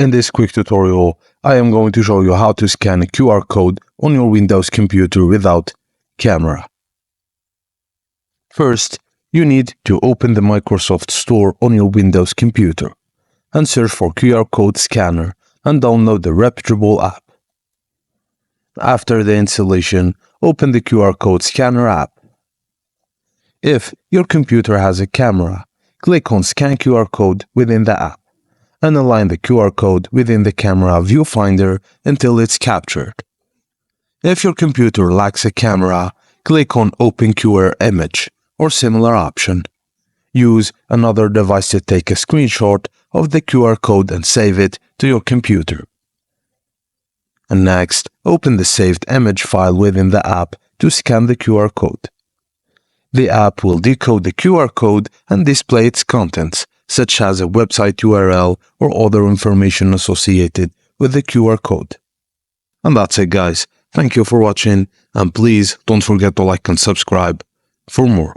In this quick tutorial, I am going to show you how to scan a QR code on your Windows computer without camera. First, you need to open the Microsoft Store on your Windows computer and search for QR code scanner and download the reputable app. After the installation, open the QR code scanner app. If your computer has a camera, click on Scan QR code within the app and align the QR code within the camera viewfinder until it's captured. If your computer lacks a camera, click on Open QR Image or similar option. Use another device to take a screenshot of the QR code and save it to your computer. And next, open the saved image file within the app to scan the QR code. The app will decode the QR code and display its contents, such as a website URL or other information associated with the QR code. And that's it, guys. Thank you for watching, and please don't forget to like and subscribe for more.